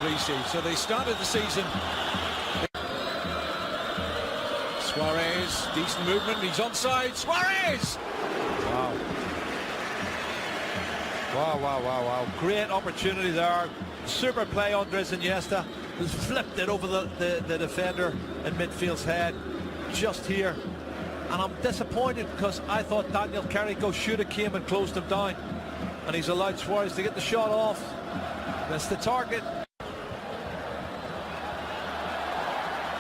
So they started the season. Suarez, decent movement, he's onside. Suarez! Wow. Wow. Great opportunity there. Super play, Andres Iniesta. Has flipped it over the defender in midfield's head. Just here. And I'm disappointed because I thought Daniel Carrico should have came and closed him down. And he's allowed Suarez to get the shot off. Missed the target.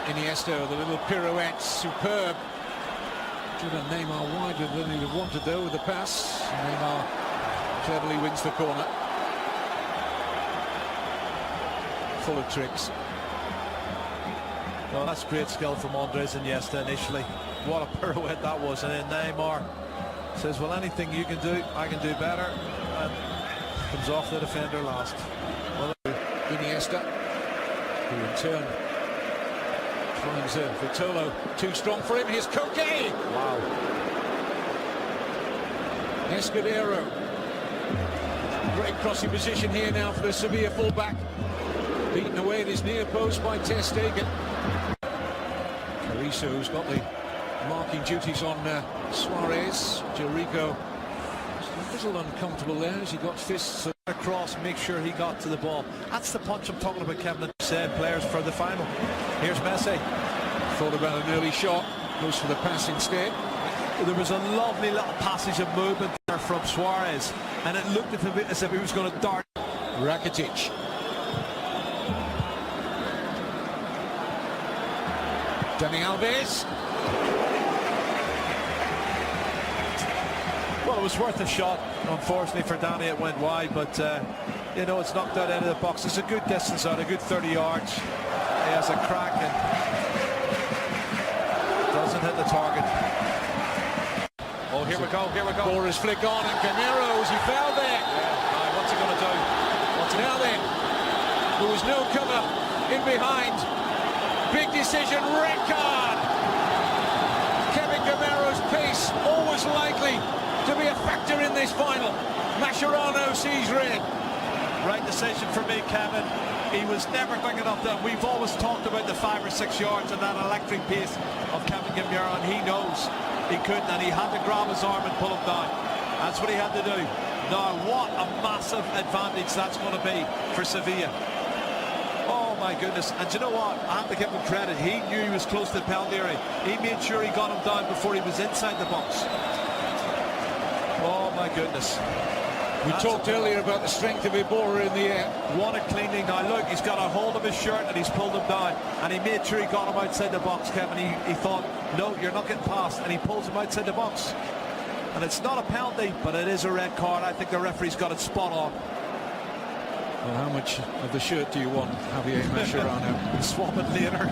Iniesta, the little pirouette, superb. Given Neymar wider than he'd have wanted though with the pass. Neymar cleverly wins the corner. Full of tricks. Well, that's great skill from Andres Iniesta initially. What a pirouette that was. And then Neymar says, well, anything you can do, I can do better. And comes off the defender last. Well, Iniesta, who in turn finds Vitolo too strong for him. Here's Koke. Wow. Escudero. Great crossing position here now for the Sevilla fullback. Beaten away at his near post by Ter Stegen. Carrizo, who's got the marking duties on Suarez. Jericho a little uncomfortable there as he got fists across, make sure he got to the ball. That's the punch I'm talking about, Kevin. Said players for the final. Here's Messi. Thought about an early shot, goes for the pass instead. There was a lovely little passage of movement there from Suarez, and it looked as if he was going to dart. Rakitic. Dani Alves. Well, it was worth a shot. Unfortunately for Danny, it went wide, but you know, it's knocked out of the box. It's a good distance out, a good 30 yards. He has a crack and doesn't hit the target. Oh, here we go. Boris flick on, and Gameros, he fell there. Yeah. What's he going to do? Now then, there was no cover in behind. Big decision, red card. Kevin Gameros' pace, always likely to be a factor in this final. Mascherano sees red. Right decision for me, Kevin. He was never quick enough. We've always talked about the 5 or 6 yards and that electric pace of Kevin Gameiro, and he knows he couldn't, and he had to grab his arm and pull him down. That's what he had to do. Now, what a massive advantage that's going to be for Sevilla. Oh my goodness. And you know what? I have to give him credit. He knew he was close to the penalty area. He made sure he got him down before he was inside the box. Oh my goodness. We talked earlier about the strength of Iborra in the air. What a cleaning. Now look, he's got a hold of his shirt and he's pulled him down, and he made sure he got him outside the box, Kevin. He thought, no, you're not getting past, and he pulls him outside the box. And it's not a penalty, but it is a red card. I think the referee's got it spot on. Well, how much of the shirt do you want, Javier Mascherano? Swap it later.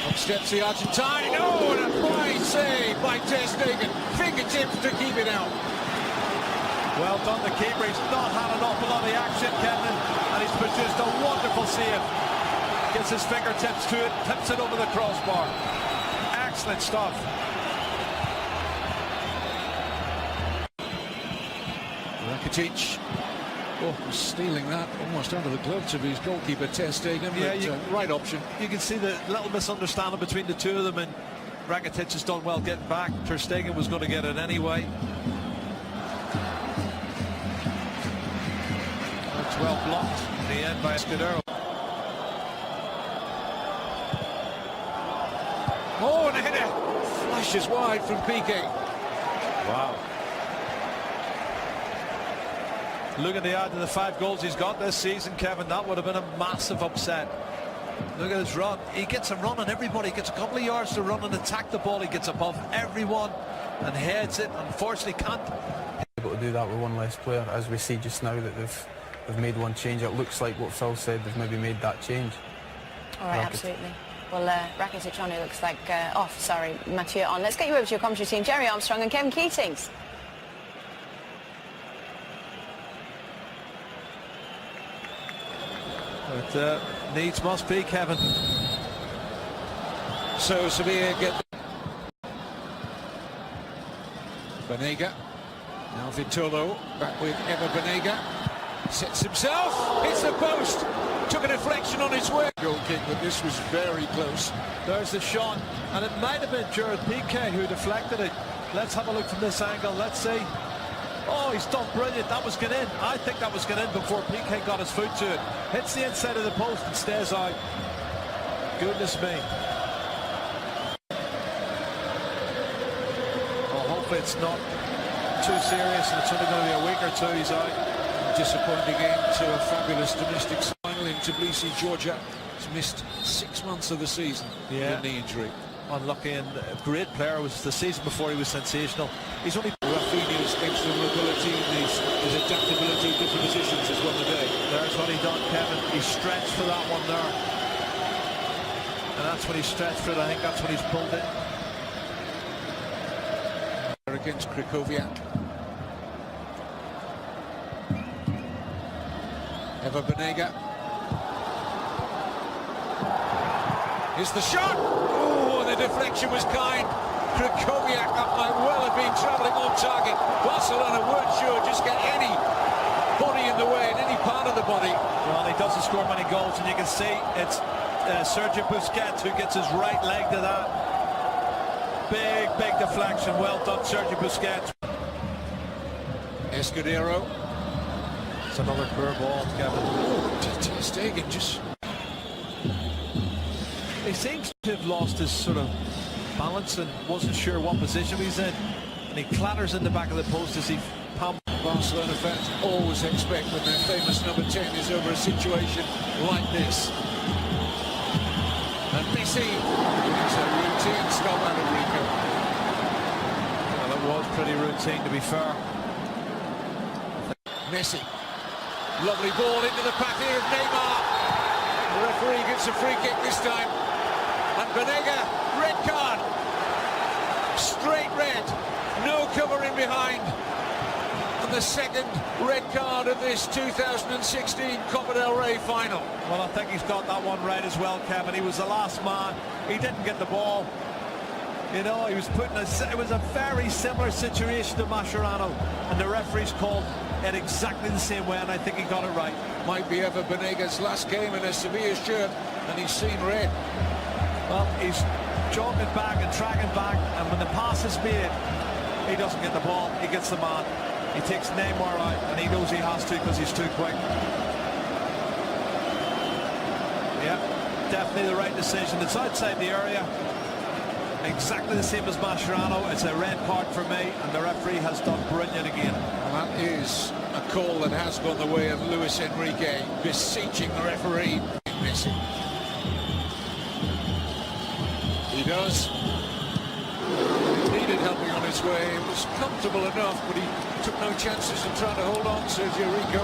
Up steps the Argentine. Oh, and a fine save by Ter Stegen. Fingertips to keep it out. Well done, the keeper. He's not had an awful lot of action, Kevin, and he's produced a wonderful save. Gets his fingertips to it, tips it over the crossbar. Excellent stuff. Rakitic. Oh, stealing that almost out of the gloves of his goalkeeper, Ter Stegen. Yeah, right option. You can see the little misunderstanding between the two of them, and Rakitic has done well getting back. Ter Stegen was going to get it anyway. It's well blocked in the end by Escudero. Oh, and a header flashes wide from Piqué. Wow. Look at the add to the 5 goals he's got this season, Kevin. That would have been a massive upset. Look at his run. He gets a run on everybody. He gets a couple of yards to run and attack the ball. He gets above everyone and heads it. Unfortunately, can't. Able to do that with one less player, as we see just now that they've made one change. It looks like what Phil said, they've maybe made that change. All right, absolutely. Well, Rakitic on, it looks like off. Sorry, Mathieu on. Let's get you over to your commentary team, Jerry Armstrong and Kevin Keatings. But needs must be, Kevin. So Sevilla get Banega. Now Vitolo back with Eva Banega. Sets himself, hits the post. Took a deflection on his way. Goal kick, but this was very close. There's the shot, and it might have been Jared Piqué who deflected it. Let's have a look from this angle. Let's see. Oh, he's done brilliant. That was going in. I think that was going in before Piqué got his foot to it. Hits the inside of the post and stays out. Goodness me. Well, hopefully it's not too serious and it's only going to be a week or two. He's out. Disappointing end to a fabulous domestic final in Tbilisi, Georgia. He's missed 6 months of the season with a knee injury. Unlucky, and a great player. Was the season before he was sensational. He's only Rafinha's extra mobility and his adaptability in different positions has won the day. There's what he done, Kevin. He stretched for that one there, and that's when he stretched for it. I think that's when he's pulled it. Against Krychowiak. Eva Banega. Here's the shot. Oh, the deflection was kind. Krychowiak, that might well have been travelling on target. Barcelona weren't sure, just get any body in the way, in any part of the body. Well, he doesn't score many goals, and you can see it's Sergio Busquets who gets his right leg to that. Big deflection. Well done, Sergio Busquets. Escudero. It's another poor ball, Kevin. Oh, Ter Stegen just... He seems to have lost his sort of balance and wasn't sure what position he's in. And he clatters in the back of the post as he pumps. Barcelona fans always expect when their famous number 10 is over a situation like this. And Messi is a routine stop out of Rico. Well, it was pretty routine, to be fair. Messi. Lovely ball into the path here of Neymar. The referee gets a free kick this time. And Banega, red card. Straight red. No cover in behind. And the second red card of this 2016 Copa del Rey final. Well, I think he's got that one right as well, Kevin. He was the last man. He didn't get the ball. You know, he was put in it was a very similar situation to Mascherano, and the referee's called it exactly the same way, and I think he got it right. Might be Eva Banega's last game in a Sevilla shirt, and he's seen red. Well, he's jogging back and tracking back, and when the pass is made, he doesn't get the ball, he gets the man. He takes Neymar out, and he knows he has to because he's too quick. Yeah, definitely the right decision. It's outside the area. Exactly the same as Mascherano. It's a red card for me, and the referee has done brilliant again. Well, that is a call that has gone the way of Luis Enrique, beseeching the referee. Messi. He does. Needed helping on his way. It was comfortable enough, but he took no chances in trying to hold on, Sergio Rico.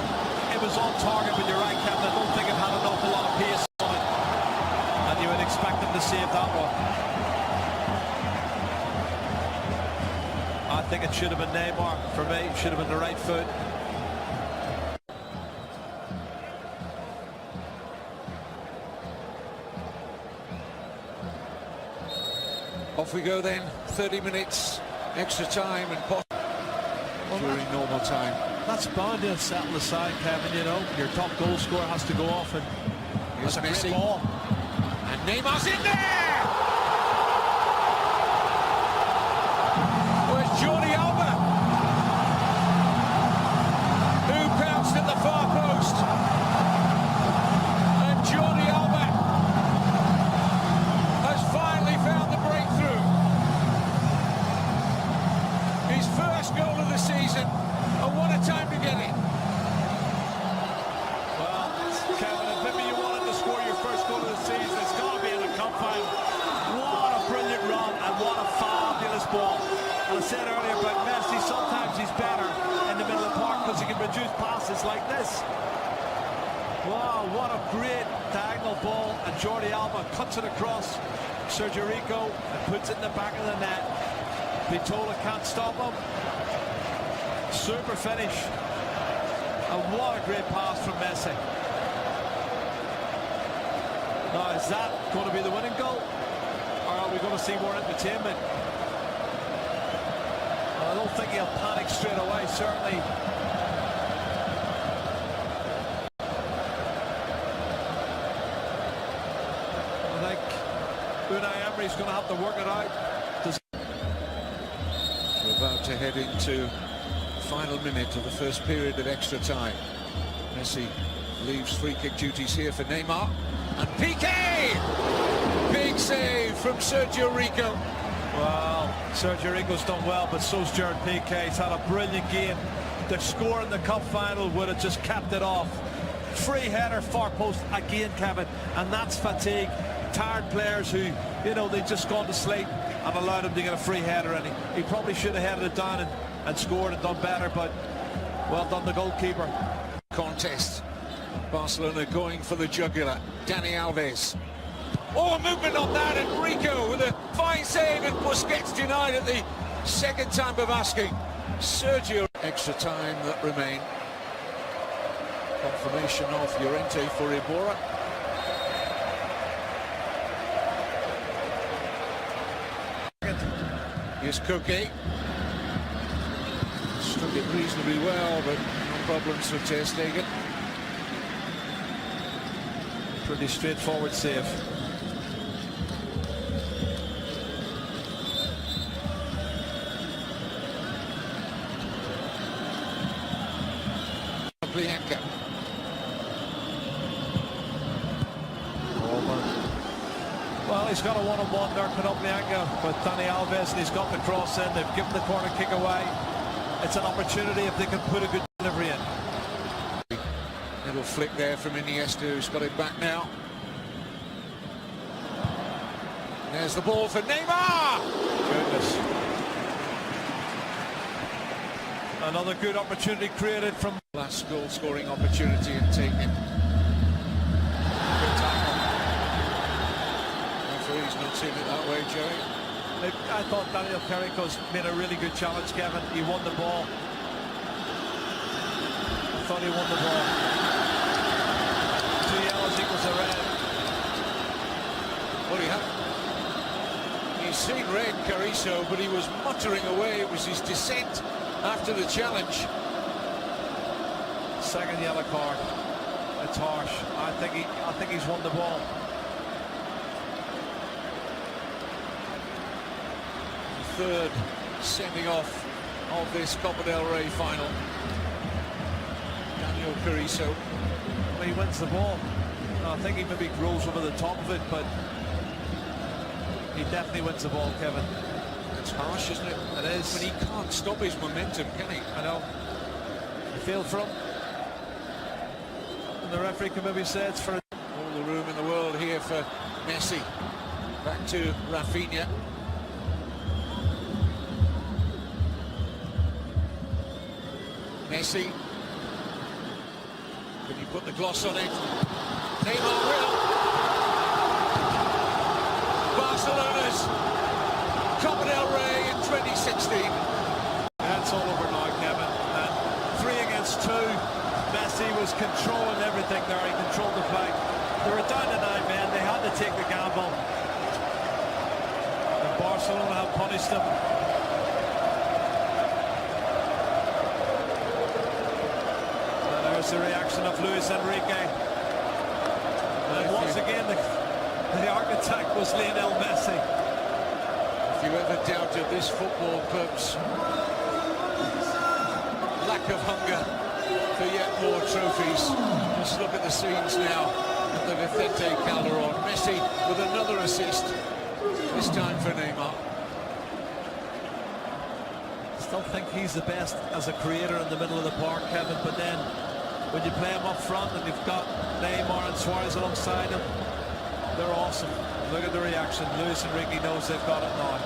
It was on target, but you're right, Kevin. I don't think it had an awful lot of pace on it, and you would expect him to save that one. I think it should have been Neymar for me. It should have been the right foot. Off we go then. 30 minutes extra time and during normal time. That's bound to settle the side, Kevin. You know, your top goal scorer has to go off, and here's that's a Messi. great ball. And Neymar's in there! Where's Jordi Alba? Who pounced at the far post? And Jordi Alba has finally found the breakthrough. His first goal of the season, and what a time to get it. Well, Kevin, if maybe you wanted to score your first goal of the season, it's got to be in a cup final. What a brilliant run, and what a fabulous ball. And I said earlier about Messi, sometimes he's better in the middle of the park because he can produce passes like this. Wow, what a great diagonal ball, and Jordi Alba cuts it across Sergio Rico and puts it in the back of the net. Vitola can't stop him. Super finish. And what a great pass from Messi. Now, is that going to be the winning goal? Or are we going to see more entertainment? I don't think he'll panic straight away, certainly. I think Unai Emery's going to have to work it out. We're about to head into the final minute of the first period of extra time. Messi leaves free kick duties here for Neymar. And Piqué! Big save from Sergio Rico. Well, Sergio Rico's done well, but so's Gerard Piqué. He's had a brilliant game. The score in the cup final would have just capped it off. Free header, far post again, Kevin, and that's fatigue. Tired players who, you know, they've just gone to sleep and allowed him to get a free header, and he probably should have headed it down and scored and done better, but well done the goalkeeper. Contest. Barcelona going for the jugular. Dani Alves. Oh, movement on that, and Rico with a fine save, and Busquets denied at the second time of asking. Sergio. Extra time that remain. Confirmation of Llorente for Iborra. Here's Koke. Struck it reasonably well, but no problems for Ter Stegen. Pretty straightforward save. Bianca. Well, he's got a one-on-one there, Bianca, with Dani Alves, and he's got the cross in. They've given the corner kick away. It's an opportunity if they can put a good delivery in. Little flick there from Iniesta, who's got it back now. There's the ball for Neymar! Goodness. Another good opportunity created from... Last goal-scoring opportunity and taken it. Good tackle. Referee's not seen it that way, Jerry. I thought Daniel Carrico's made a really good challenge, Kevin. He won the ball. I thought he won the ball. 2 yellows equals a red. Well, he's seen red, Carrizo, but he was muttering away. It was his dissent after the challenge. Second yellow card. It's harsh. I think he's won the ball. Third sending off of this Copa del Rey final. Daniel Carrizo. Well, he wins the ball. I think he maybe rolls over the top of it, but he definitely wins the ball, Kevin. It's harsh, isn't it? It is. But he can't stop his momentum, can he? I know. He failed from. And the referee can maybe say it's for... All the room in the world here for Messi. Back to Rafinha. Messi. Can you put the gloss on it? Neymar will. Barcelona's Copa del Rey in 2016. That's all over now, Kevin. And 3 against 2. Messi was controlling everything there. He controlled the play. They were down to 9 men. They had to take the gamble. And Barcelona have punished them. And there's the reaction of Luis Enrique. And once again, the architect was Lionel Messi. If you ever doubted this football club's lack of hunger for yet more trophies, just look at the scenes now at the Vicente Calderon. Messi with another assist, this time for Neymar. Still think he's the best as a creator in the middle of the park, Kevin, but then when you play him up front and you've got Neymar and Suarez alongside him, they're awesome. Look at the reaction. Luis Enrique knows they've got it now.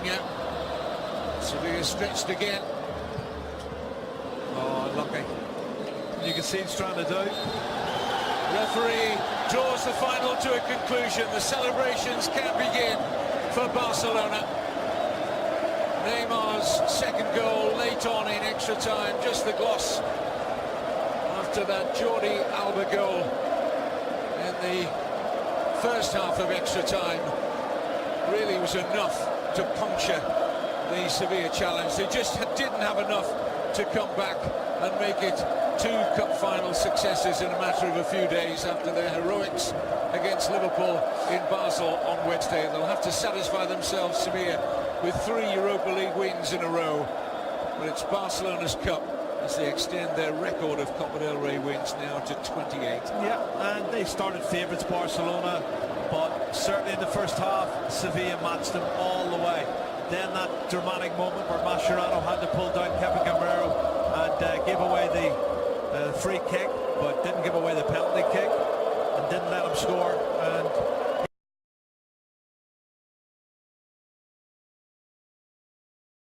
Yeah. Sevilla stretched again. Oh, unlucky. You can see he's trying to do. Referee draws the final to a conclusion. The celebrations can begin for Barcelona. Neymar's second goal late on in extra time, just the gloss of after that Jordi Alba goal in the first half of extra time really was enough to puncture the Sevilla challenge. They just didn't have enough to come back and make it 2 cup final successes in a matter of a few days after their heroics against Liverpool in Basel on Wednesday. They'll have to satisfy themselves, Sevilla, with 3 Europa League wins in a row. But it's Barcelona's cup as they extend their record of Copa del Rey wins now to 28. Yeah, and they started favourites, Barcelona, but certainly in the first half, Sevilla matched them all the way. Then that dramatic moment where Mascherano had to pull down Kevin Gamero and give away the free kick, but didn't give away the penalty kick and didn't let him score. And